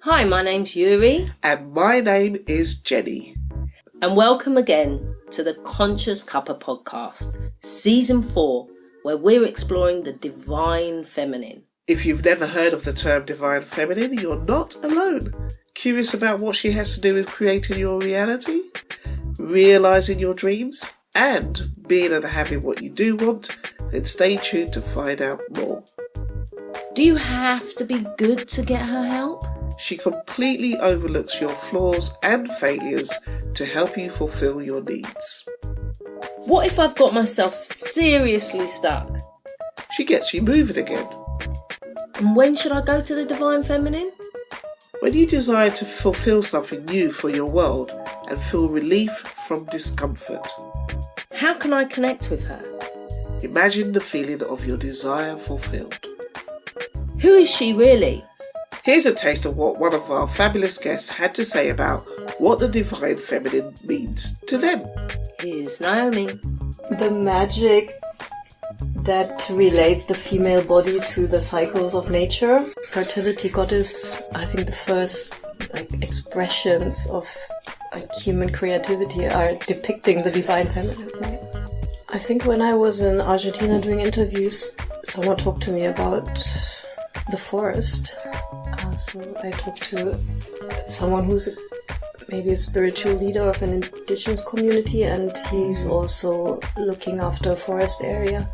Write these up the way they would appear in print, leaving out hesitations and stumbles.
Hi, my name's Yuri. And my name is Jenny. And welcome again to the Conscious Cuppa podcast, Season 4, where we're exploring the divine feminine. If you've never heard of the term divine feminine, you're not alone. Curious about what she has to do with creating your reality, realising your dreams, and being and having what you do want? Then stay tuned to find out more. Do you have to be good to get her help? She completely overlooks your flaws and failures to help you fulfill your needs. What if I've got myself seriously stuck? She gets you moving again. And when should I go to the divine feminine? When you desire to fulfill something new for your world and feel relief from discomfort. How can I connect with her? Imagine the feeling of your desire fulfilled. Who is she really? Here's a taste of what one of our fabulous guests had to say about what the divine feminine means to them. Here's Naomi. The magic that relates the female body to the cycles of nature. Fertility goddess, I think the first expressions of human creativity are depicting the divine feminine. I think when I was in Argentina doing interviews, someone talked to me about the forest. So I talked to someone who's maybe a spiritual leader of an indigenous community, and he's also looking after a forest area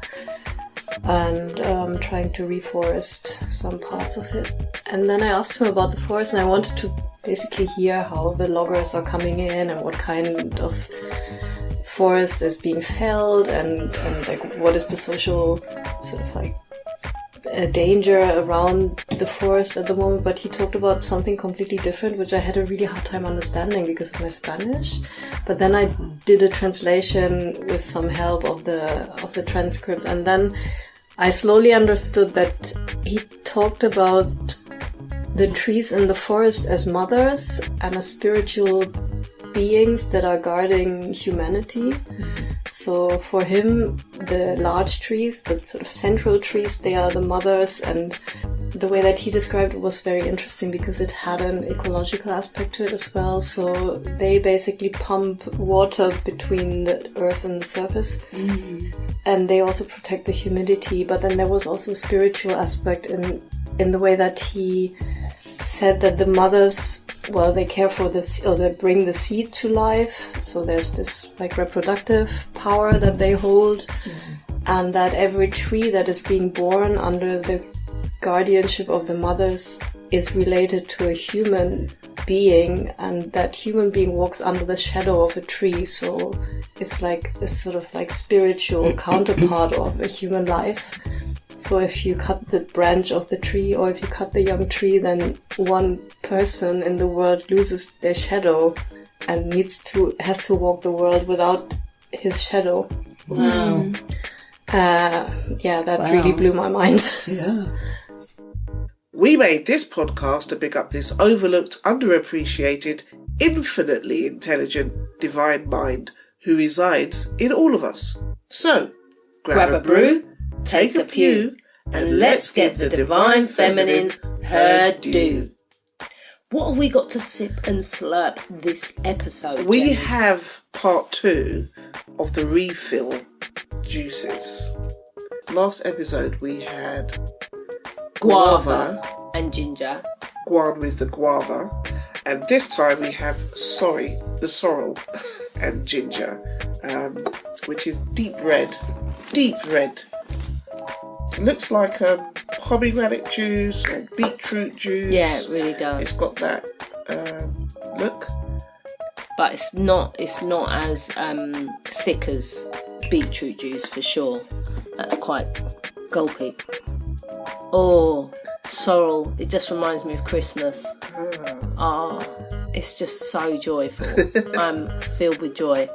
and trying to reforest some parts of it. And then I asked him about the forest, and I wanted to basically hear how the loggers are coming in and what kind of forest is being felled and what is the social sort of danger around the forest at the moment. But he talked about something completely different, which I had a really hard time understanding because of my Spanish. But then I did a translation with some help of the transcript, and then I slowly understood that he talked about the trees in the forest as mothers and as spiritual beings that are guarding humanity. So for him, the large trees, the sort of central trees, they are the mothers, and the way that he described it was very interesting because it had an ecological aspect to it as well. So they basically pump water between the earth and the surface, and they also protect the humidity. But then there was also a spiritual aspect in the way that he said that the mothers, well, they care for this, or they bring the seed to life. So there's this reproductive power that they hold, and that every tree that is being born under the guardianship of the mothers is related to a human being, and that human being walks under the shadow of a tree. So it's like a sort of spiritual counterpart of a human life. So if you cut the branch of the tree, or if you cut the young tree, then one person in the world loses their shadow and has to walk the world without his shadow. Wow. That really blew my mind. Yeah. We made this podcast to pick up this overlooked, underappreciated, infinitely intelligent divine mind who resides in all of us. So, Grab a brew, take a pew, and let's get the divine feminine her due. What have we got to sip and slurp this episode, we Jenny? have part 2 of the refill juices. Last episode we had Guava and ginger. guan with the guava, and this time we have the sorrel and ginger, which is deep red. It looks like pomegranate juice or beetroot juice. Yeah, it really does. It's got that look, but it's not as thick as beetroot juice for sure. That's quite gulpy. Oh, sorrel, it just reminds me of Christmas. It's just so joyful. I'm filled with joy.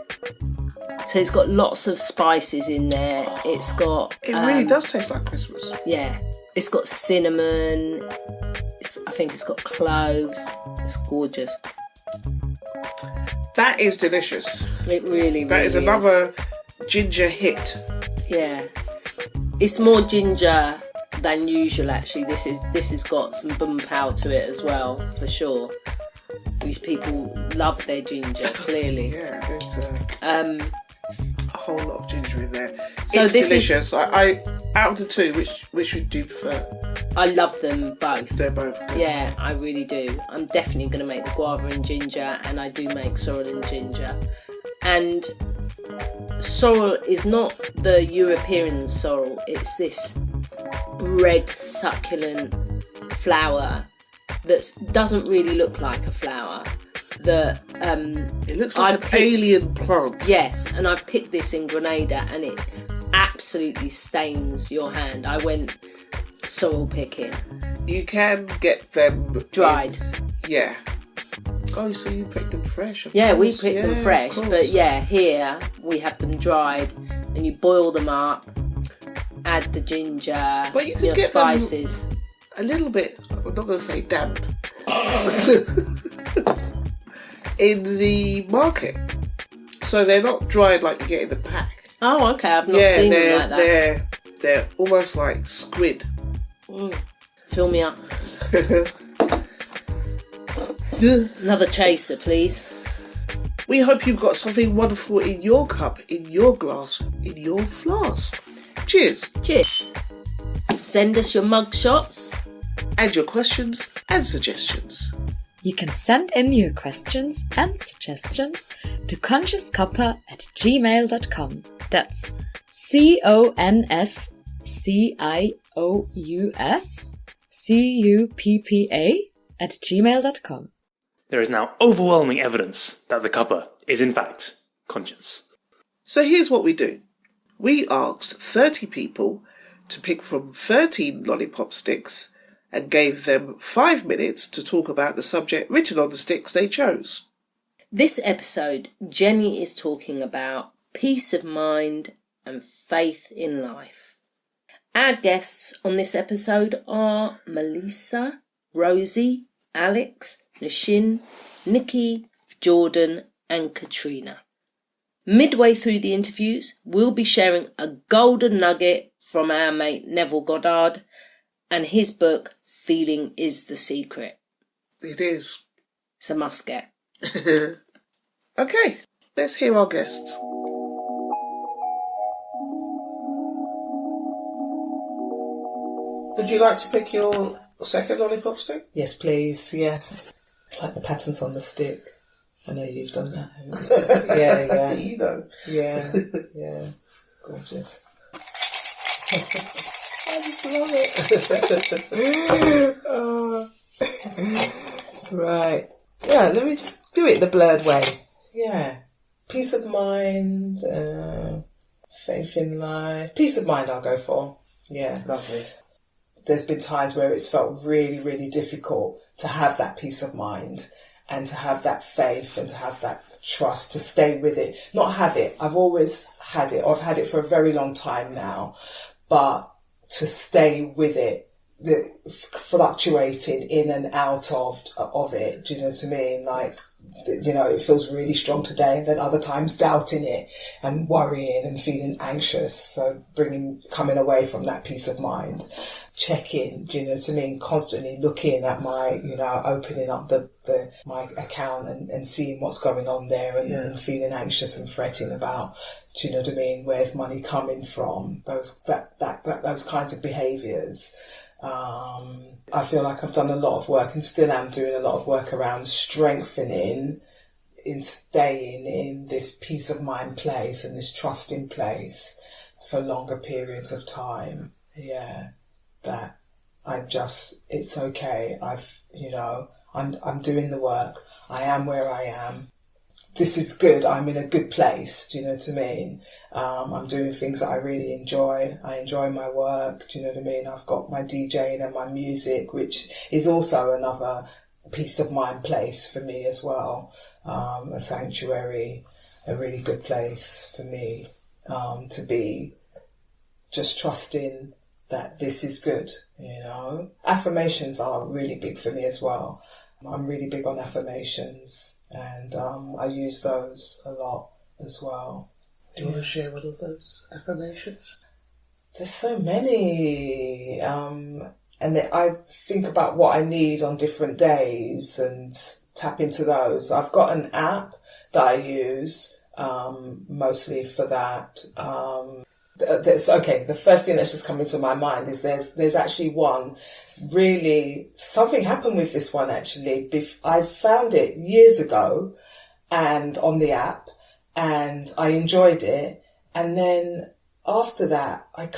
So it's got lots of spices in there. It's got... It really does taste like Christmas. Yeah. It's got cinnamon. I think it's got cloves. It's gorgeous. That is delicious. It really That is another ginger hit. Yeah. It's more ginger than usual. Actually, this has got some boom power to it as well, for sure. These people love their ginger, clearly. Yeah, there's a whole lot of ginger in there. So it's this delicious. I out of the two, which would you prefer? I love them both. They're both good. Yeah, I really do. I'm definitely going to make the guava and ginger, and I do make sorrel and ginger. And sorrel is not the European sorrel. It's this red succulent flower that doesn't really look like a flower. That it looks like an alien plant. Yes, and I've picked this in Grenada, and it absolutely stains your hand. I went sorrel picking. You can get them dried. Yeah. Oh, so you picked them fresh? Yeah, we picked them fresh, but yeah, here we have them dried, and you boil them up, add the ginger, but you can your get spices. Them a little bit. I'm not going to say damp. In the market, so they're not dried like you get in the pack. Oh, okay, I've not seen them like that. They're almost like squid. Fill me up. Another chaser, please. We hope you've got something wonderful in your cup, in your glass, in your flask. Cheers. Cheers. Send us your mug shots. And your questions and suggestions. You can send in your questions and suggestions to consciouscuppa@gmail.com. That's CONSCIOUSCUPPA@gmail.com. There is now overwhelming evidence that the cuppa is in fact conscious. So here's what we do. We asked 30 people to pick from 13 lollipop sticks and gave them 5 minutes to talk about the subject written on the sticks they chose. This episode, Jenny is talking about peace of mind and faith in life. Our guests on this episode are Melissa, Rosie, Alex, Nashin, Nikki, Jordan and Catrina. Midway through the interviews, we'll be sharing a golden nugget from our mate Neville Goddard and his book, Feeling is the Secret. It is. It's a must get. Okay, let's hear our guests. Would you like to pick your second lollipop stick? Yes, please, yes. Like the patterns on the stick. I know you've done that. Yeah. You know. Yeah. Gorgeous. I just love it. Oh. Right. Yeah, let me just do it the blurred way. Yeah. Peace of mind, faith in life. Peace of mind I'll go for. Yeah. Lovely. There's been times where it's felt really, really difficult to have that peace of mind and to have that faith and to have that trust, to stay with it. Not have it. I've always had it, or I've had it for a very long time now, but to stay with it, fluctuating in and out of it. Do you know what I mean? Like, you know, it feels really strong today, and then other times doubting it and worrying and feeling anxious. So coming away from that peace of mind, checking, do you know what I mean? Constantly looking at my, you know, opening up my account and seeing what's going on there and feeling anxious and fretting about, do you know what I mean? Where's money coming from? Those kinds of behaviours. I feel like I've done a lot of work and still am doing a lot of work around strengthening in staying in this peace of mind place and this trusting place for longer periods of time. Yeah, that it's okay. I'm doing the work. I am where I am. This is good. I'm in a good place. Do you know what I mean? I'm doing things that I really enjoy. I enjoy my work. Do you know what I mean? I've got my DJing and my music, which is also another peace of mind place for me as well. A sanctuary, a really good place for me to be just trusting that this is good, you know. Affirmations are really big for me as well. I'm really big on affirmations, and I use those a lot as well. Do you want to share one of those affirmations? There's so many. And I think about what I need on different days and tap into those. I've got an app that I use mostly for that. The first thing that's just coming to my mind is there's actually one. Really, something happened with this one actually. I found it years ago and on the app, and I enjoyed it. And then after that, I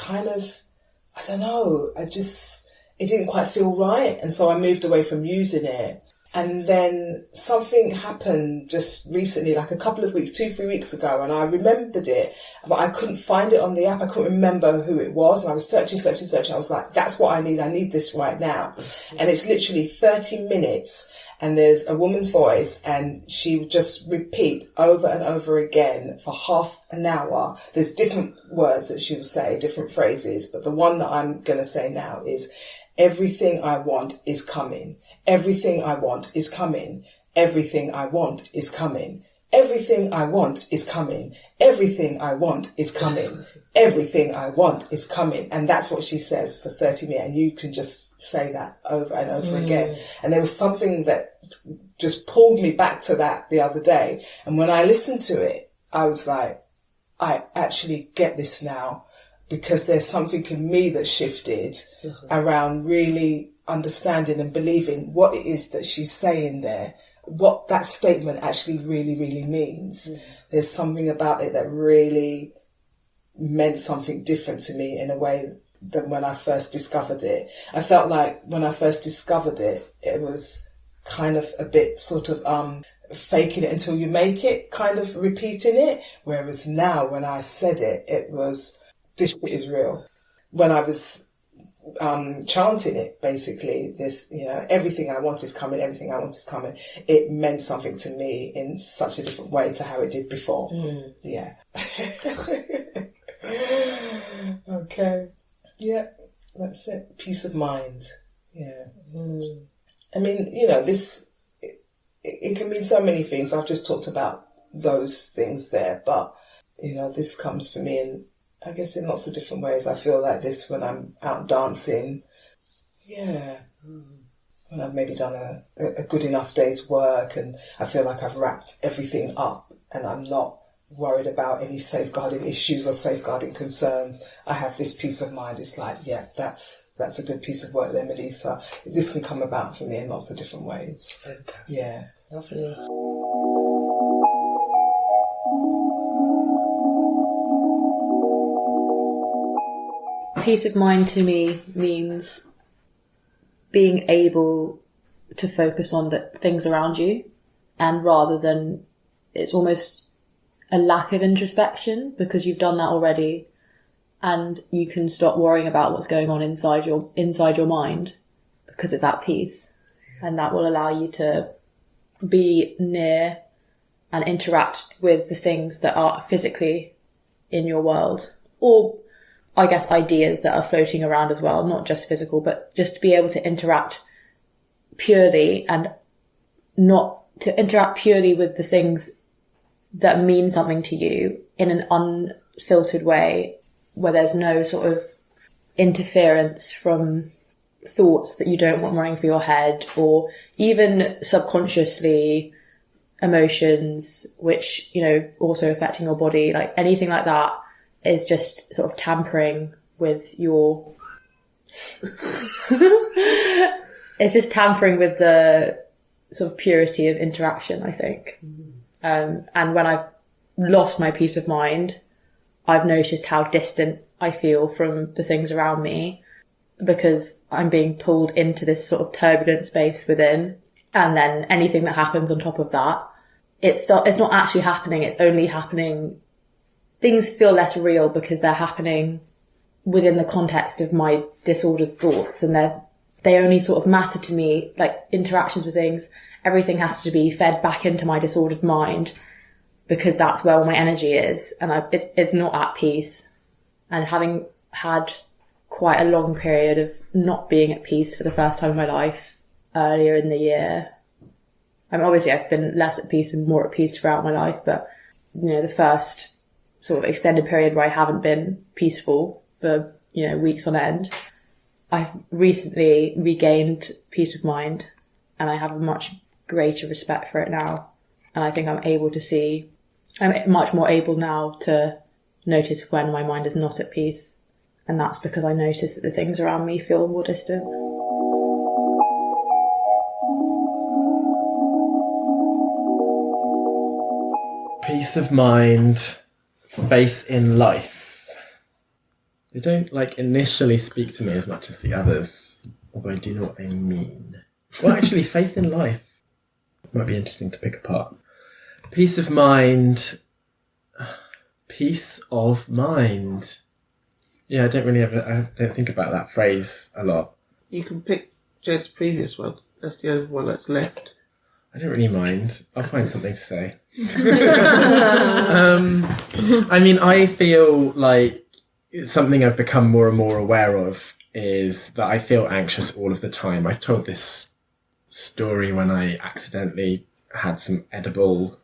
don't know, it didn't quite feel right. And so I moved away from using it. And then something happened just recently, like a couple of weeks, 2-3 weeks ago, and I remembered it, but I couldn't find it on the app. I couldn't remember who it was. And I was searching. I was like, that's what I need. I need this right now. And it's literally 30 minutes. And there's a woman's voice, and she would just repeat over and over again for half an hour. There's different words that she will say, different phrases, but the one that I'm going to say now is, everything I want is coming. Everything I want is coming. Everything I want is coming. Everything I want is coming. Everything I want is coming. Everything I want is coming. And that's what she says for 30 minutes. And you can just say that over and over again. And there was something that just pulled me back to that the other day. And when I listened to it, I was like, I actually get this now, because there's something in me that shifted around really understanding and believing what it is that she's saying there, what that statement actually really, really means. There's something about it that really meant something different to me in a way than when I first discovered it. I felt like when I first discovered it, it was kind of a bit sort of faking it until you make it, kind of repeating it. Whereas now when I said it, it was, this is real. When I was chanting it, basically, this, everything I want is coming, everything I want is coming, it meant something to me in such a different way to how it did before. Yeah. Okay. Yeah, that's it. Peace of mind. Yeah. I mean, it can mean so many things. I've just talked about those things there, but, this comes for me in, I guess, in lots of different ways. I feel like this when I'm out dancing. Yeah. When I've maybe done a good enough day's work and I feel like I've wrapped everything up and I'm not worried about any safeguarding issues or safeguarding concerns. I have this peace of mind. It's like, yeah, that's a good piece of work there, Melissa. This can come about for me in lots of different ways. Fantastic. Yeah. Lovely. Peace of mind to me means being able to focus on the things around you, and rather than, it's almost a lack of introspection because you've done that already, and you can stop worrying about what's going on inside your mind because it's at peace, and that will allow you to be near and interact with the things that are physically in your world, or I guess ideas that are floating around as well, not just physical, but just to be able to interact purely and not to interact purely with the things that mean something to you in an unfiltered way, where there's no sort of interference from thoughts that you don't want running through your head, or even subconsciously emotions, which, also affecting your body, like anything like that is just sort of tampering with your it's just tampering with the sort of purity of interaction, I think. And when I've lost my peace of mind, I've noticed how distant I feel from the things around me, because I'm being pulled into this sort of turbulent space within, and then anything that happens on top of that, it's not actually happening, it's only happening. Things feel less real because they're happening within the context of my disordered thoughts, and they only sort of matter to me, like interactions with things. Everything has to be fed back into my disordered mind because that's where all my energy is, and it's not at peace. And having had quite a long period of not being at peace for the first time in my life earlier in the year, I mean, obviously I've been less at peace and more at peace throughout my life, but the first sort of extended period where I haven't been peaceful for, weeks on end. I've recently regained peace of mind, and I have a much greater respect for it now. And I think I'm much more able now to notice when my mind is not at peace. And that's because I notice that the things around me feel more distant. Peace of mind, faith in life. They don't initially speak to me as much as the others, although I do know what they mean. Well, actually, faith in life might be interesting to pick apart. Peace of mind. Peace of mind. Yeah, I don't think about that phrase a lot. You can pick Jed's previous one. That's the only one that's left. I don't really mind. I'll find something to say. I feel like something I've become more and more aware of is that I feel anxious all of the time. I've told this story when I accidentally had some edible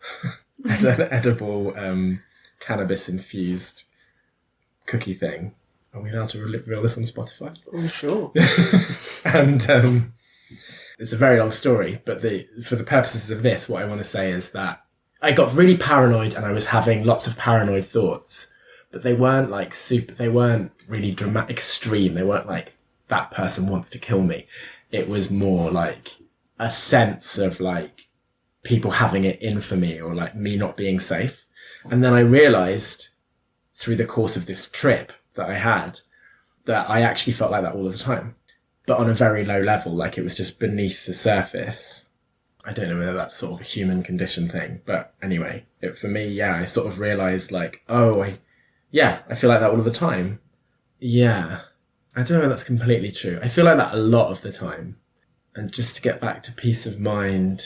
cannabis infused cookie thing. Are we allowed to reveal this on Spotify? Oh, sure. And it's a very long story, but for the purposes of this, what I want to say is that I got really paranoid and I was having lots of paranoid thoughts, but they weren't they weren't really dramatic, extreme. They weren't like, that person wants to kill me. It was more like a sense of people having it in for me, or me not being safe. And then I realized through the course of this trip that I had that I actually felt like that all the time, but on a very low level, it was just beneath the surface. I don't know whether that's sort of a human condition thing, but anyway, for me, I sort of realized I feel like that all of the time. Yeah. I don't know if that's completely true. I feel like that a lot of the time. And just to get back to peace of mind,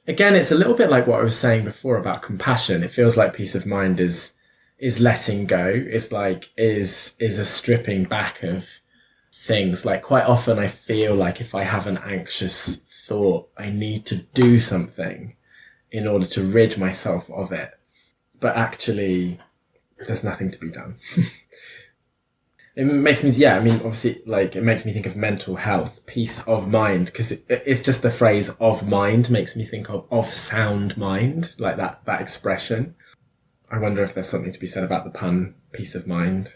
again, it's a little bit like what I was saying before about compassion. It feels like peace of mind is letting go. It's is a stripping back of things. Quite often I feel like if I have an anxious thought, I need to do something in order to rid myself of it. But actually, there's nothing to be done. It makes me, obviously, it makes me think of mental health, peace of mind, because it's just the phrase of mind makes me think of sound mind, that expression. I wonder if there's something to be said about the pun, peace of mind.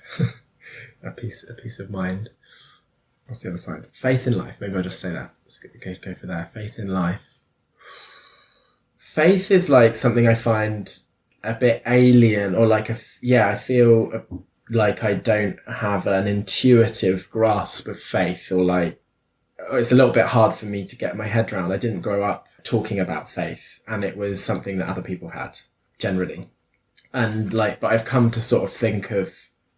a piece of mind. What's the other side? Faith in life. Maybe I'll just say that. Let's go for there. Faith in life. Faith is something I find a bit alien, or I feel like I don't have an intuitive grasp of faith, or it's a little bit hard for me to get my head around. I didn't grow up talking about faith, and it was something that other people had, generally. And but I've come to sort of think of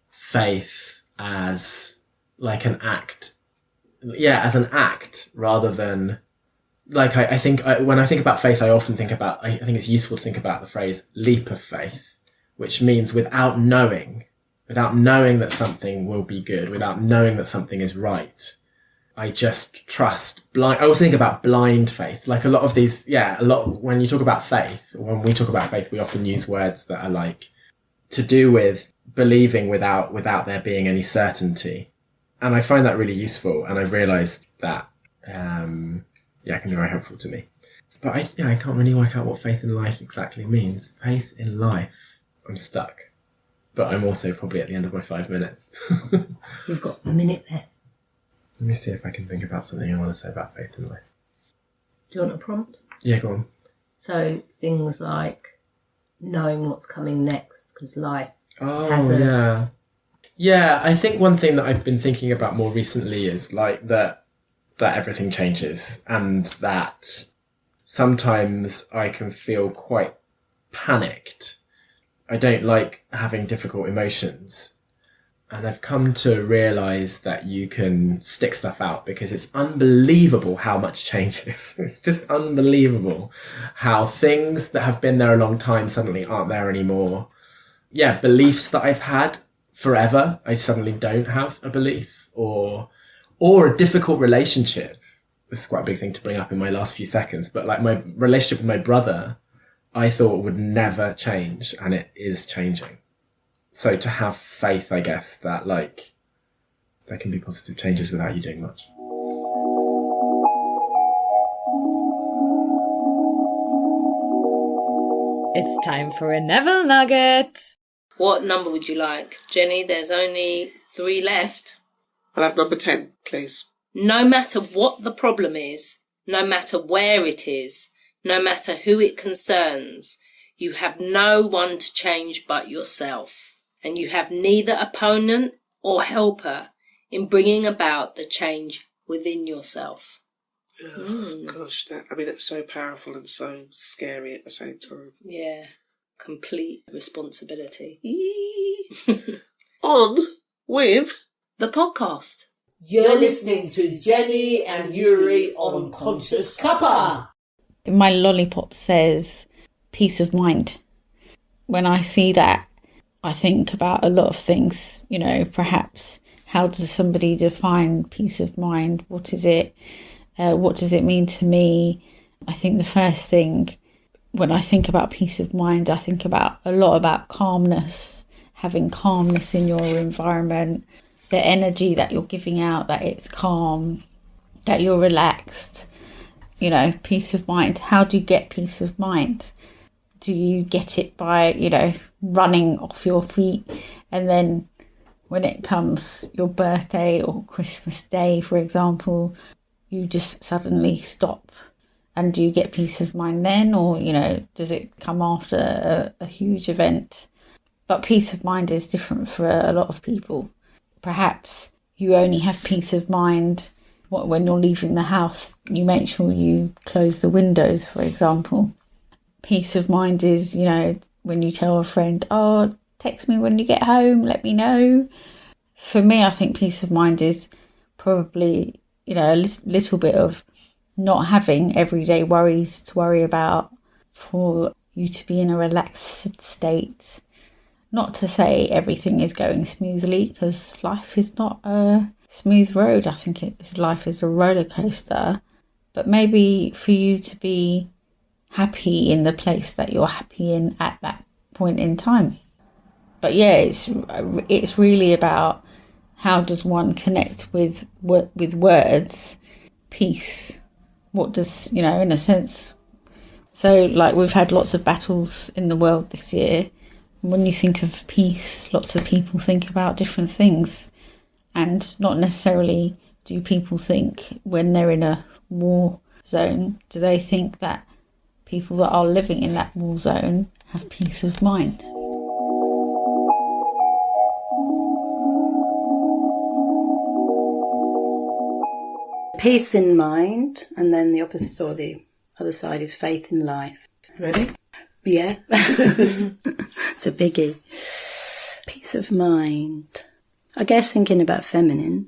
faith as an act. Yeah, as an act rather than I think when I think about faith, I often think about, I think it's useful to think about the phrase leap of faith, which means without knowing that something will be good, without knowing that something is right, I just trust blind. I also think about blind faith. A lot of these, when you talk about faith, or when we talk about faith, we often use words that are to do with believing without there being any certainty. And I find that really useful. And I've realized that, can be very helpful to me. But I can't really work out what faith in life exactly means. Faith in life. I'm stuck. But I'm also probably at the end of my 5 minutes. We've got a minute left. Let me see if I can think about something I want to say about faith in life. Do you want a prompt? Yeah, go on. So things like knowing what's coming next, because life has a... Yeah, I think one thing that I've been thinking about more recently is that everything changes, and that sometimes I can feel quite panicked. I don't like having difficult emotions. And I've come to realise that you can stick stuff out, because it's unbelievable how much changes. It's just unbelievable how things that have been there a long time suddenly aren't there anymore. Yeah, beliefs that I've had forever, I suddenly don't have a belief, or a difficult relationship. This is quite a big thing to bring up in my last few seconds, but my relationship with my brother, I thought would never change, and it is changing. So to have faith, I guess, that there can be positive changes without you doing much. It's time for a Neville Nugget. What number would you like? Jenny, there's only 3 left. I'll have number 10, please. No matter what the problem is, no matter where it is, no matter who it concerns, you have no one to change but yourself. And you have neither opponent or helper in bringing about the change within yourself. Oh, gosh, that's so powerful and so scary at the same time. Yeah, complete responsibility. On with the podcast. You're listening to Jenny and Yuri on Conscious Cuppa. My lollipop says peace of mind. When I see that, I think about a lot of things, perhaps how does somebody define peace of mind? What is it? What does it mean to me? I think the first thing, when I think about peace of mind, I think a lot about calmness, having calmness in your environment, the energy that you're giving out, that it's calm, that you're relaxed, peace of mind. How do you get peace of mind? Do you get it by, running off your feet, and then when it comes your birthday or Christmas Day, for example, you just suddenly stop? And do you get peace of mind then? Or, does it come after a huge event? But peace of mind is different for a lot of people. Perhaps you only have peace of mind when you're leaving the house. You make sure you close the windows, for example. Peace of mind is, when you tell a friend, oh, text me when you get home, let me know. For me, I think peace of mind is probably, a little bit of not having everyday worries to worry about, for you to be in a relaxed state. Not to say everything is going smoothly, because life is not a smooth road. I think life is a roller coaster. But maybe for you to be happy in the place that you're happy in at that point in time. But yeah, it's really about how does one connect with words, peace. What does, in a sense, so like we've had lots of battles in the world this year. When you think of peace, lots of people think about different things, and not necessarily do people think when they're in a war zone, do they think that people that are living in that war zone have peace of mind? Peace in mind, and then the opposite or the other side is faith in life. Ready? Yeah. It's a biggie. Peace of mind. I guess thinking about feminine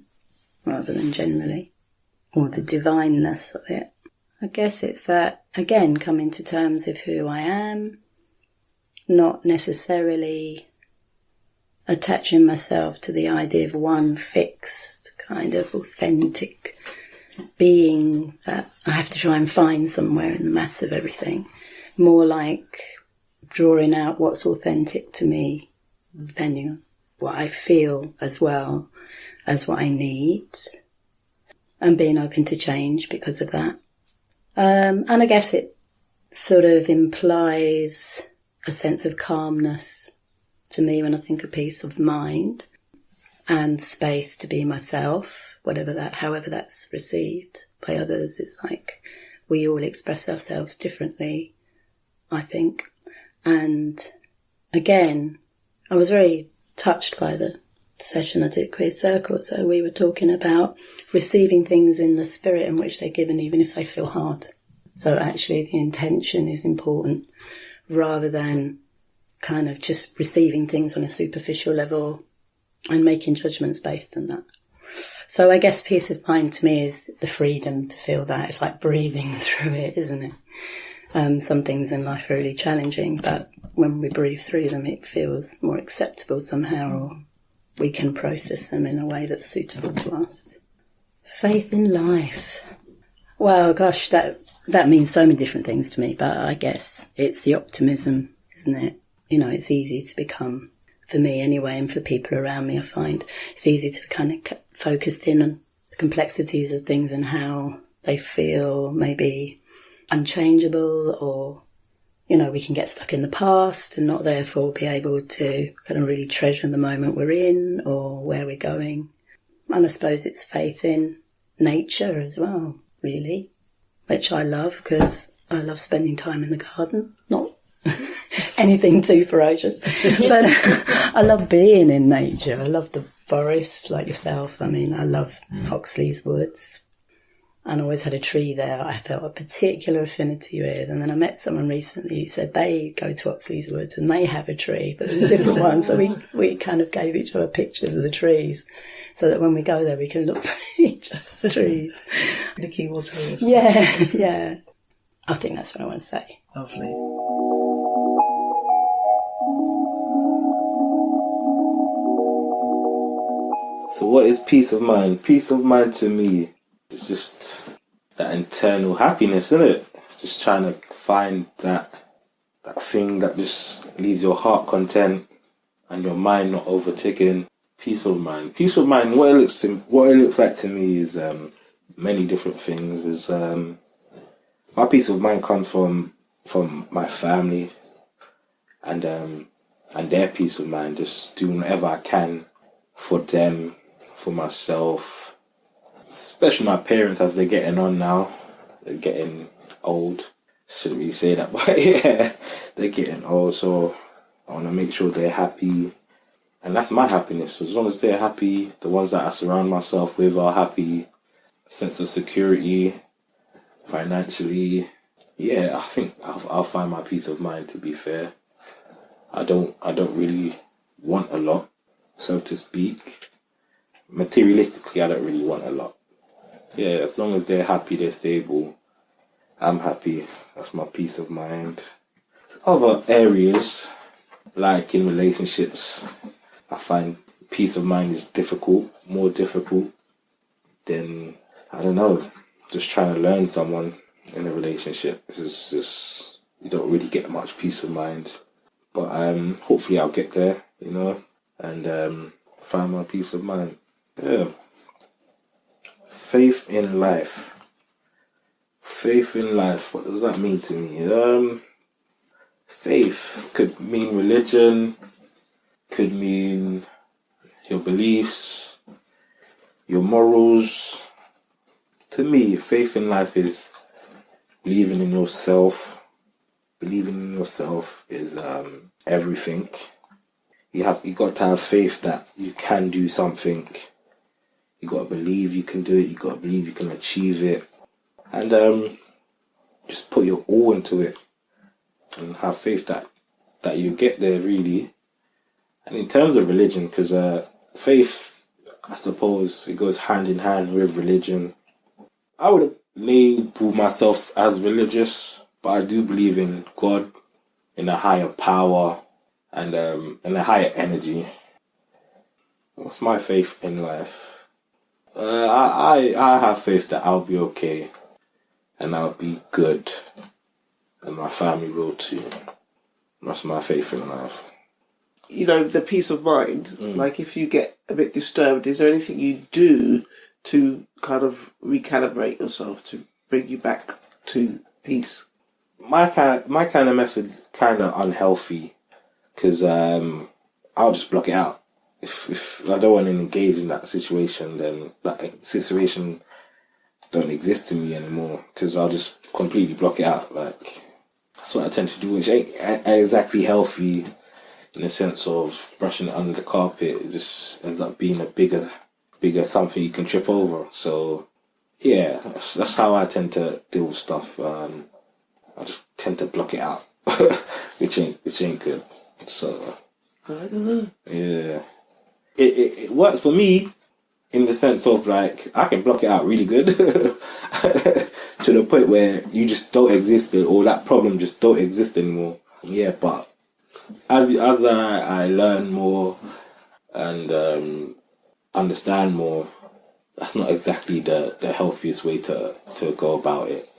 rather than generally, or the divineness of it. I guess it's that, again, coming to terms with who I am, not necessarily attaching myself to the idea of one fixed kind of authentic being that I have to try and find somewhere in the mass of everything. More like drawing out what's authentic to me, depending on what I feel as well as what I need, and being open to change because of that. And I guess it sort of implies a sense of calmness to me when I think of peace of mind, and space to be myself, however that's received by others. It's like we all express ourselves differently, I think. And again, I was very touched by the session I did at Queer Circle. So we were talking about receiving things in the spirit in which they're given, even if they feel hard. So actually the intention is important rather than kind of just receiving things on a superficial level and making judgments based on that. So I guess peace of mind to me is the freedom to feel that. It's like breathing through it, isn't it? Some things in life are really challenging, but when we breathe through them, it feels more acceptable somehow, or we can process them in a way that's suitable to us. Faith in life. Well, gosh, that means so many different things to me, but I guess it's the optimism, isn't it? It's easy to become, for me anyway, and for people around me, I find it's easy to kind of focused in on the complexities of things and how they feel maybe unchangeable, or, you know, we can get stuck in the past and not therefore be able to kind of really treasure the moment we're in or where we're going. And I suppose it's faith in nature as well, really, which I love because I love spending time in the garden. Not anything too ferocious, but I love being in nature. I love the forest, like yourself. I mean, I love Oxley's Woods. And I always had a tree there I felt a particular affinity with. And then I met someone recently who said they go to Oxley's Woods and they have a tree, but there's a different one. So we kind of gave each other pictures of the trees so that when we go there, we can look for each other's trees. Nikki was hers. Yeah. I think that's what I want to say. Lovely. So what is peace of mind? Peace of mind to me is just that internal happiness, isn't it? It's just trying to find that thing that just leaves your heart content and your mind not overtaken. Peace of mind. Peace of mind, what it looks like to me is many different things. Is my peace of mind comes from my family and their peace of mind. Just doing whatever I can for them, for myself, especially my parents as they're getting on now. They're getting old. Shouldn't really say that, but yeah, they're getting old, so I want to make sure they're happy. And that's my happiness. As long as they're happy, the ones that I surround myself with are happy, sense of security, financially. Yeah, I think I'll find my peace of mind, to be fair. I don't really want a lot, so to speak. Materialistically, I don't really want a lot. Yeah, as long as they're happy, they're stable, I'm happy. That's my peace of mind. Other areas, like in relationships, I find peace of mind is more difficult than, I don't know, just trying to learn someone in a relationship. It's just, you don't really get much peace of mind. But hopefully I'll get there, you know, and find my peace of mind. Yeah. Faith in life. Faith in life, what does that mean to me? Faith could mean religion, could mean your beliefs, your morals. To me, faith in life is believing in yourself. Believing in yourself is everything. You got to have faith that you can do something. You got to believe you can do it. You got to believe you can achieve it. And just put your all into it and have faith that you get there, really. And in terms of religion, because faith, I suppose, it goes hand in hand with religion. I would label myself as religious, but I do believe in God, in a higher power, and in a higher energy. What's my faith in life? I have faith that I'll be okay. And I'll be good. And my family will too. That's my faith in life. You know, the peace of mind, like if you get a bit disturbed, is there anything you do to kind of recalibrate yourself, to bring you back to peace? My kind of method's kind of unhealthy, because I'll just block it out. If I don't want to engage in that situation, then that situation don't exist to me anymore, because I'll just completely block it out. Like, that's what I tend to do, which ain't exactly healthy in the sense of brushing it under the carpet. It just ends up being a bigger something you can trip over. So yeah, that's how I tend to deal with stuff. I just tend to block it out, which ain't good. So I don't know. Yeah, it works for me. In the sense of, like, I can block it out really good to the point where you just don't exist, or that problem just don't exist anymore. Yeah, but as I learn more and understand more, that's not exactly the healthiest way to go about it.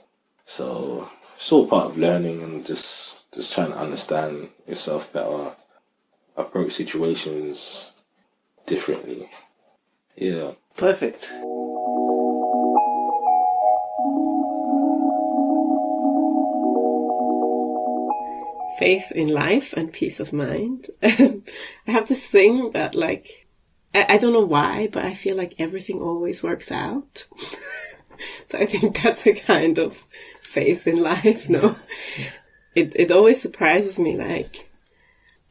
So it's all part of learning and just trying to understand yourself better, approach situations differently. Yeah. Perfect. Faith in life and peace of mind. I have this thing that, like, I don't know why, but I feel like everything always works out. So I think that's a kind of faith in life, no? It always surprises me, like,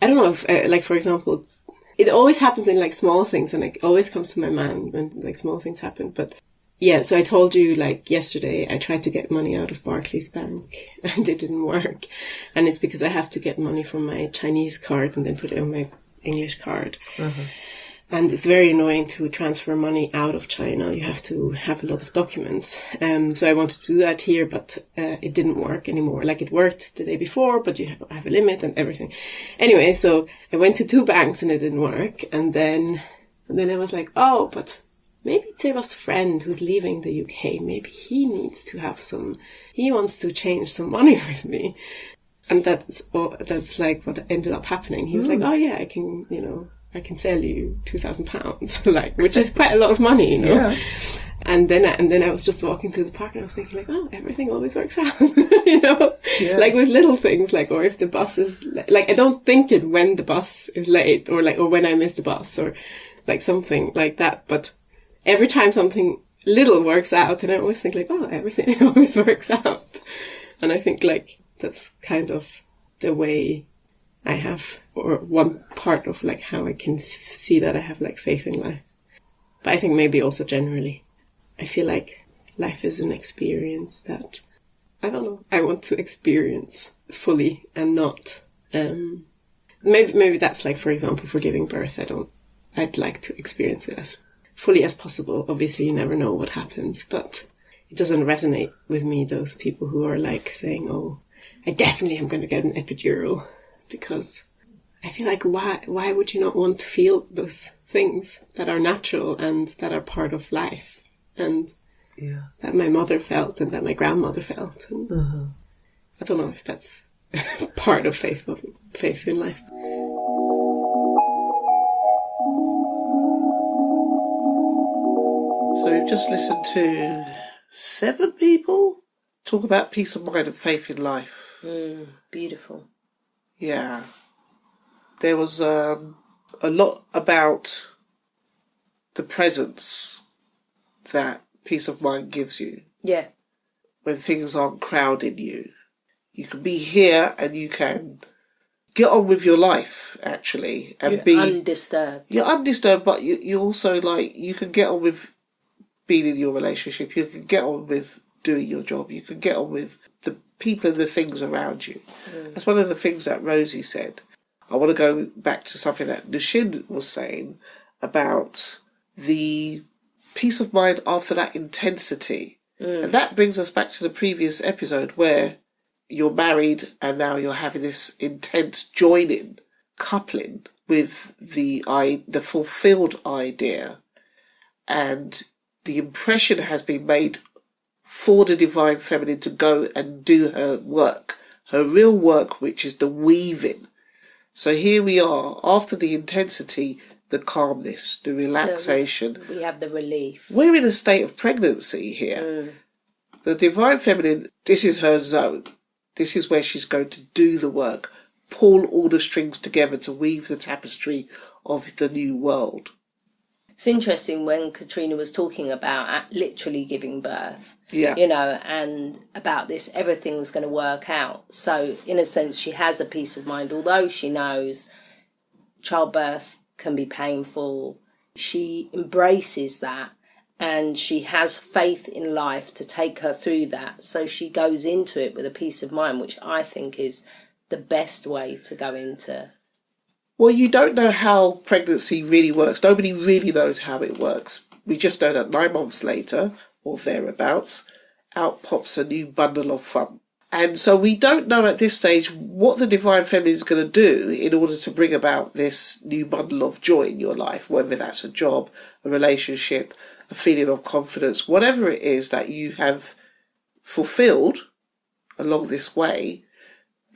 I don't know if, like, for example, it always happens in, like, small things, and it always comes to my mind when, like, small things happen, but yeah, so I told you, like, yesterday I tried to get money out of Barclays Bank and it didn't work. And it's because I have to get money from my Chinese card and then put it on my English card. And it's very annoying to transfer money out of China. You have to have a lot of documents. So I wanted to do that here, but it didn't work anymore. Like, it worked the day before, but you have a limit and everything. Anyway, so I went to 2 banks and it didn't work. And then I was like, oh, but maybe Seba's friend who's leaving the UK, maybe he needs to have he wants to change some money with me. And that's like what ended up happening. He was like, oh yeah, I can sell you £2,000, like, which is quite a lot of money, Yeah. And then I was just walking through the park and I was thinking, like, oh, everything always works out, like with little things, like, or if the bus is, like, I don't think it when the bus is late or when I miss the bus or like something like that, but every time something little works out, and I always think, like, oh, everything always works out. And I think, like, that's kind of the way I have, or one part of, like, how I can see that I have, like, faith in life. But I think maybe also generally, I feel like life is an experience that, I don't know, I want to experience fully and not, maybe that's, like, for example, for giving birth, I'd like to experience it as fully as possible. Obviously, you never know what happens, but it doesn't resonate with me, those people who are, like, saying, oh, I definitely am going to get an epidural, because I feel like why would you not want to feel those things that are natural and that are part of life, and that my mother felt and that my grandmother felt. And I don't know if that's part of faith in life. So we've just listened to 7 people talk about peace of mind and faith in life. Beautiful. Yeah. There was a lot about the presence that peace of mind gives you. Yeah. When things aren't crowding you. You can be here and you can get on with your life, actually. And You're undisturbed. You're undisturbed, but you also, like, you can get on with being in your relationship. You can get on with doing your job. You can get on with the people and the things around you. That's one of the things that Rosie said. I want to go back to something that Nushin was saying about the peace of mind after that intensity. And that brings us back to the previous episode where you're married and now you're having this intense joining, coupling with the fulfilled idea, and the impression has been made for the divine feminine to go and do her work, her real work, which is the weaving. So here we are, after the intensity, the calmness, the relaxation. So we have the relief. We're in a state of pregnancy here. The divine feminine, this is her zone. This is where she's going to do the work, pull all the strings together to weave the tapestry of the new world. It's interesting when Catrina was talking about literally giving birth, Yeah. And about this, everything's going to work out. So in a sense, she has a peace of mind, although she knows childbirth can be painful. She embraces that and she has faith in life to take her through that. So she goes into it with a peace of mind, which I think is the best way to go into. Well, you don't know how pregnancy really works. Nobody really knows how it works. We just know that 9 months later, or thereabouts, out pops a new bundle of fun. And so we don't know at this stage what the divine feminine is going to do in order to bring about this new bundle of joy in your life, whether that's a job, a relationship, a feeling of confidence, whatever it is that you have fulfilled along this way.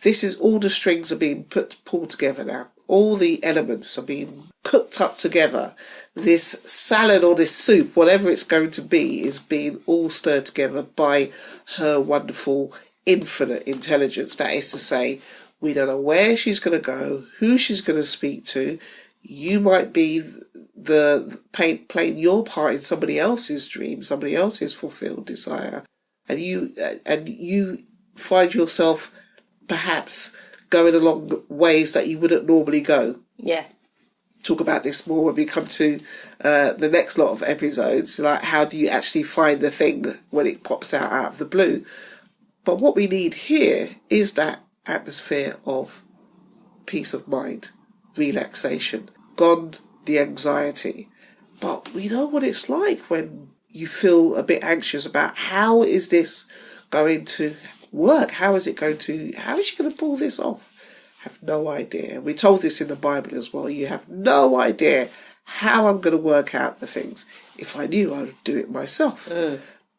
This is all the strings are being pulled together now. all the elements are being cooked up together. This salad or this soup, whatever it's going to be, is being all stirred together by her wonderful infinite intelligence. That is to say, we don't know where she's going to go, who she's going to speak to. You might be playing your part in somebody else's dream, somebody else's fulfilled desire, and you find yourself perhaps going along ways that you wouldn't normally go. Yeah. Talk about this more when we come to the next lot of episodes, like how do you actually find the thing when it pops out of the blue. But what we need here is that atmosphere of peace of mind, relaxation, gone the anxiety. But we know what it's like when you feel a bit anxious about how is this going to work? How is she going to pull this off? Have no idea. We told this in the Bible as well. You have no idea how I'm going to work out the things. If I knew, I would do it myself.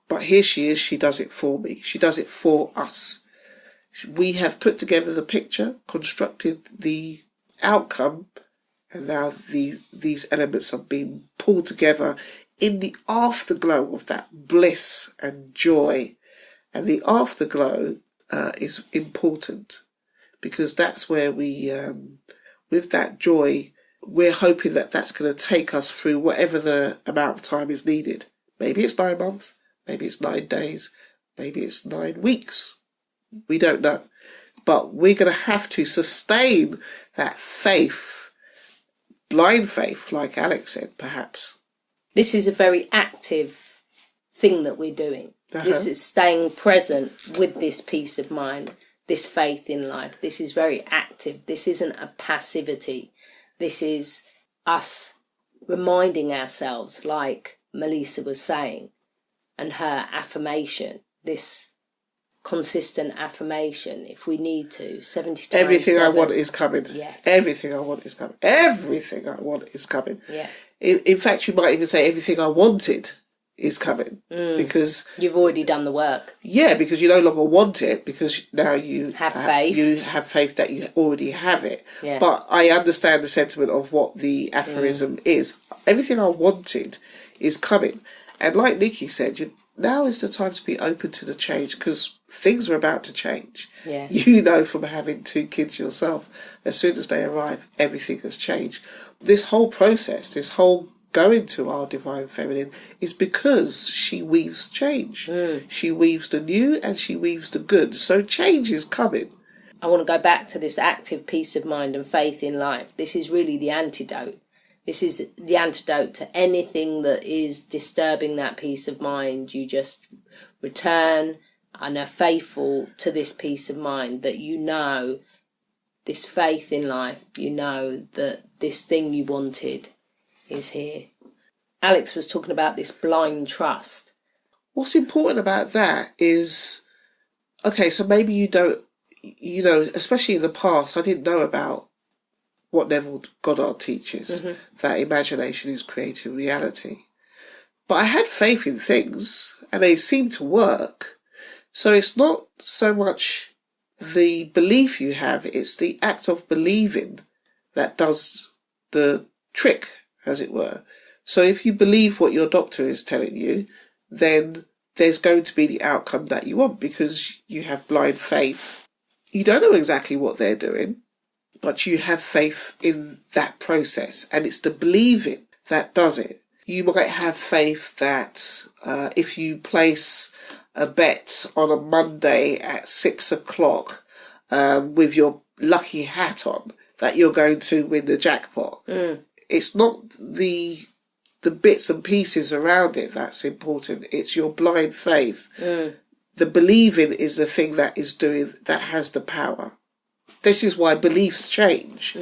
But here she is. She does it for me. She does it for us. We have put together the picture, constructed the outcome, and now these elements are being pulled together in the afterglow of that bliss and joy. And the afterglow is important, because that's where we, with that joy, we're hoping that that's going to take us through whatever the amount of time is needed. Maybe it's 9 months, maybe it's 9 days, maybe it's 9 weeks. We don't know. But we're going to have to sustain that faith, blind faith, like Alex said, perhaps. This is a very active thing that we're doing. This is staying present with this peace of mind, this faith in life. This is very active. This isn't a passivity. This is us reminding ourselves, like Melissa was saying, and her affirmation, this consistent affirmation, if we need to, 70 times Everything 7. I want is coming. Yeah. Everything I want is coming. Everything I want is coming. Yeah. In fact, you might even say everything I wanted is coming, because you've already done the work. Yeah, because you no longer want it, because now you have faith. You have faith that you already have it. Yeah. But I understand the sentiment of what the aphorism is. Everything I wanted is coming, and like Nikki said, now is the time to be open to the change, because things are about to change. Yeah. You know, from having 2 kids yourself, as soon as they arrive, everything has changed. This whole process, this whole going to our divine feminine, is because she weaves change. She weaves the new and she weaves the good. So change is coming. I want to go back to this active peace of mind and faith in life. This is really the antidote. This is the antidote to anything that is disturbing that peace of mind. You just return and are faithful to this peace of mind, that you know this faith in life, you know that this thing you wanted is here. Alex was talking about this blind trust. What's important about that is, okay, so maybe you don't, you know, especially in the past, I didn't know about what Neville Goddard teaches, that imagination is creating reality. But I had faith in things, and they seemed to work. So it's not so much the belief you have, it's the act of believing that does the trick, as it were. So if you believe what your doctor is telling you, then there's going to be the outcome that you want, because you have blind faith. You don't know exactly what they're doing, but you have faith in that process, and it's the believing that does it. You might have faith that if you place a bet on a Monday at 6 o'clock with your lucky hat on, that you're going to win the jackpot. It's not the bits and pieces around it that's important. It's your blind faith. The believing is the thing that has the power. This is why beliefs change,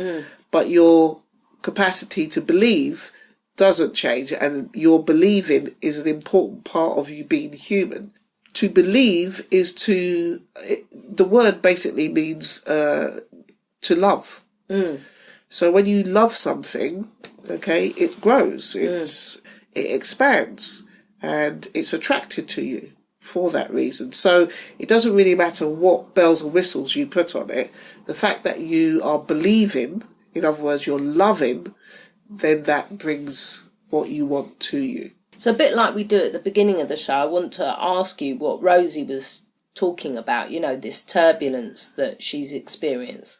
but your capacity to believe doesn't change, and your believing is an important part of you being human. To believe is the word basically means to love. So when you love something, okay, it grows, it expands, and it's attracted to you for that reason. So it doesn't really matter what bells and whistles you put on it. The fact that you are believing in other words, you're loving, then that brings what you want to you. So a bit like we do at the beginning of the show, I want to ask you what Rosie was talking about, you know, this turbulence that she's experienced.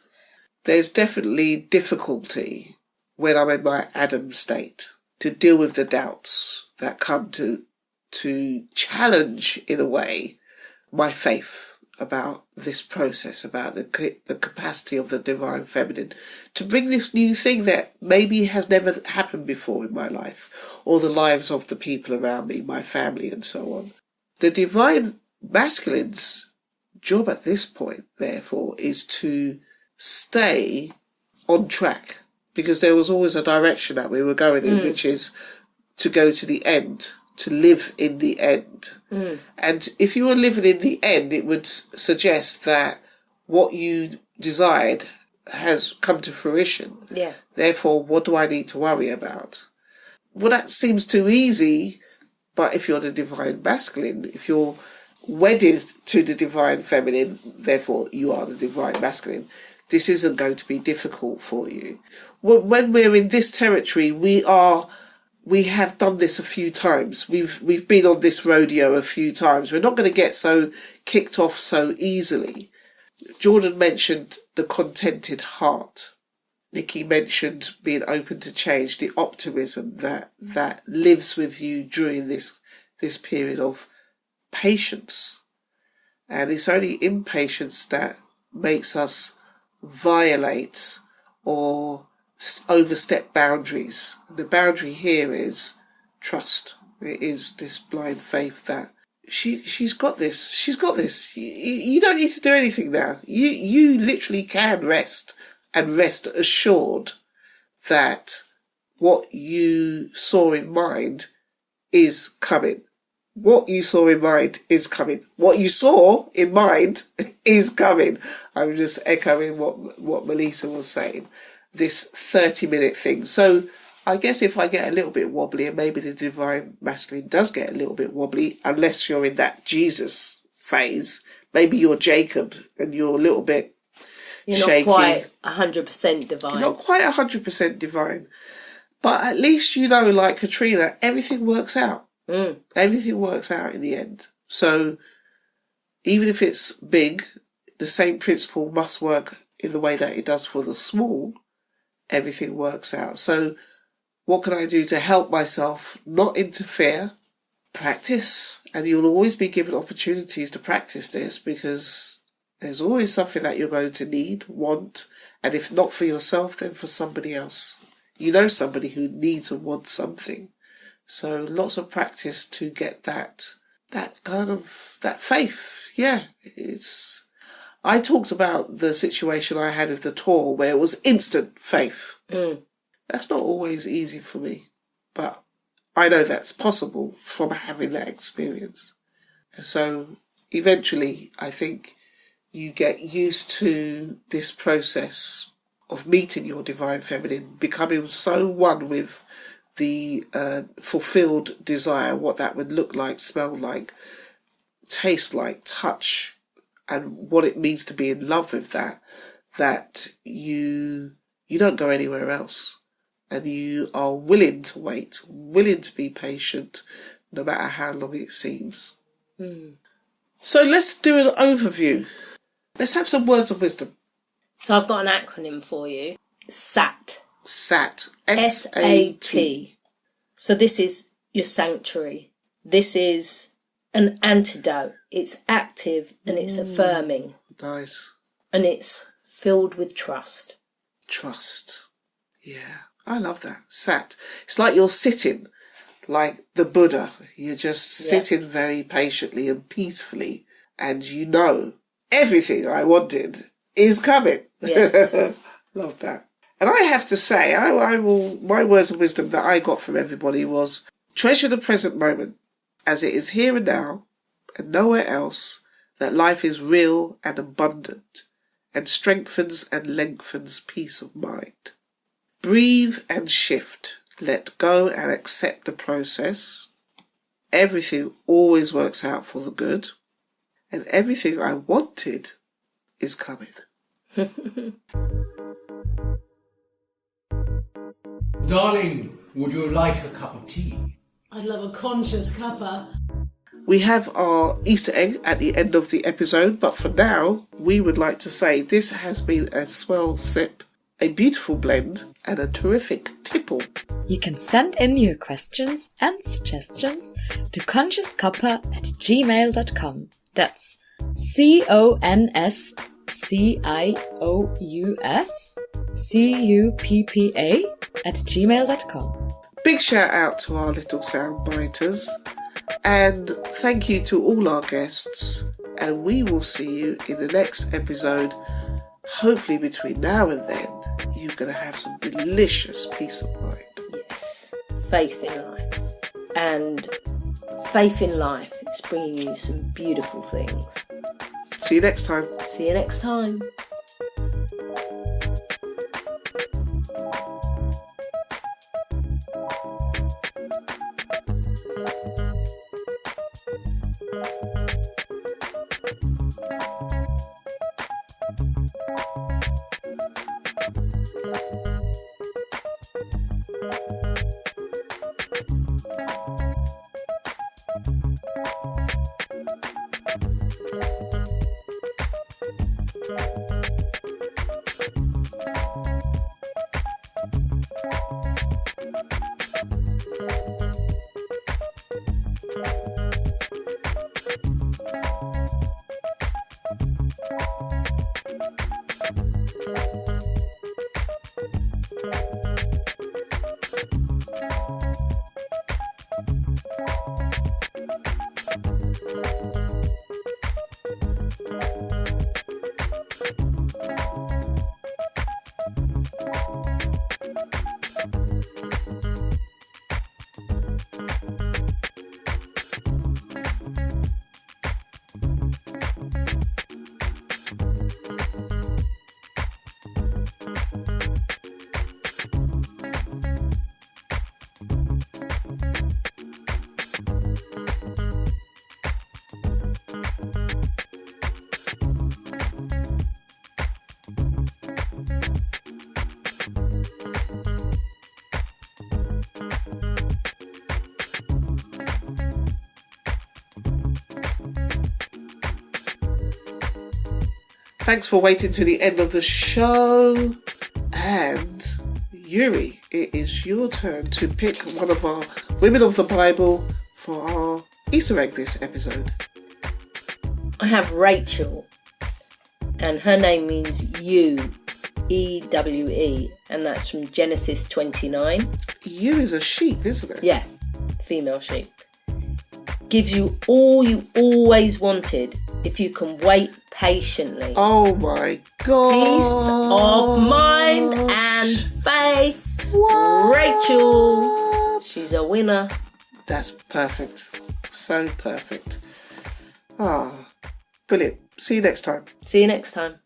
There's definitely difficulty when I'm in my Adam state to deal with the doubts that come to challenge, in a way, my faith about this process, about the capacity of the divine feminine to bring this new thing that maybe has never happened before in my life, or the lives of the people around me, my family and so on. The divine masculine's job at this point, therefore, is to stay on track, because there was always a direction that we were going in, which is to go to the end, to live in the end. And if you were living in the end, it would suggest that what you desired has come to fruition. Yeah. Therefore, what do I need to worry about? Well, that seems too easy, but if you're the divine masculine, if you're wedded to the divine feminine, therefore you are the divine masculine, this isn't going to be difficult for you. When we're in this territory, we have done this a few times. We've been on this rodeo a few times. We're not going to get so kicked off so easily. Jordan mentioned the contented heart. Nikki mentioned being open to change, the optimism that lives with you during this period of patience. And it's only impatience that makes us violate or overstep boundaries. The boundary here is trust. It is this blind faith that she's got this. She's got this. You don't need to do anything now. You literally can rest, and rest assured that what you saw in mind is coming. What you saw in mind is coming. What you saw in mind is coming. I'm just echoing what Melissa was saying. This 30-minute thing. So I guess if I get a little bit wobbly, and maybe the divine masculine does get a little bit wobbly, unless you're in that Jesus phase, maybe you're Jacob and you're a little bit shaky. Not quite 100% divine. You're not quite 100% divine. But at least, you know, like Catrina, everything works out. Everything works out in the end. So even if it's big, the same principle must work in the way that it does for the small. Everything works out. So what can I do to help myself not interfere? Practice. And you'll always be given opportunities to practice this, because there's always something that you're going to need, want, and if not for yourself, then for somebody else. You know somebody who needs and wants something. So lots of practice to get that faith. Yeah, I talked about the situation I had with the tour where it was instant faith. That's not always easy for me, but I know that's possible from having that experience. So eventually, I think you get used to this process of meeting your divine feminine, becoming so one with the fulfilled desire, what that would look like, smell like, taste like, touch, and what it means to be in love with that you don't go anywhere else. And you are willing to wait, willing to be patient, no matter how long it seems. So let's do an overview. Let's have some words of wisdom. So I've got an acronym for you. SAT. SAT. S-A-T. So this is your sanctuary. This is an antidote. It's active and it's affirming. Nice. And it's filled with trust. Trust. Yeah, I love that. Sat. It's like you're sitting like the Buddha. You're just sitting very patiently and peacefully, and you know everything I wanted is coming. Yes. Love that. And I have to say, my words of wisdom that I got from everybody was, treasure the present moment as it is here and now and nowhere else, that life is real and abundant and strengthens and lengthens peace of mind. Breathe and shift. Let go and accept the process. Everything always works out for the good. And everything I wanted is coming. Darling, would you like a cup of tea? I'd love a conscious cuppa. We have our Easter egg at the end of the episode, but for now, we would like to say this has been a swell sip, a beautiful blend, and a terrific tipple. You can send in your questions and suggestions to consciouscuppa@gmail.com. That's CONSCIOUSCUPPA@gmail.com. Big shout out to our little soundbiters, and thank you to all our guests, and we will see you in the next episode. Hopefully between now and then, you're going to have some delicious peace of mind. Yes, faith in life. And faith in life is bringing you some beautiful things. See you next time. See you next time. Thanks for waiting to the end of the show. And Yuri, it is your turn to pick one of our Women of the Bible for our Easter egg this episode. I have Rachel, and her name means you, E-W-E, and that's from Genesis 29. You is a sheep, isn't it? Yeah, female sheep. Gives you all you always wanted if you can wait patiently. Oh my God. Peace of mind and faith. What? Rachel. She's a winner. That's perfect. So perfect. Ah, brilliant. See you next time. See you next time.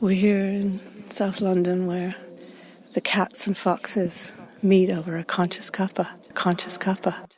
We're here in South London where the cats and foxes meet over a conscious cuppa. Conscious cuppa.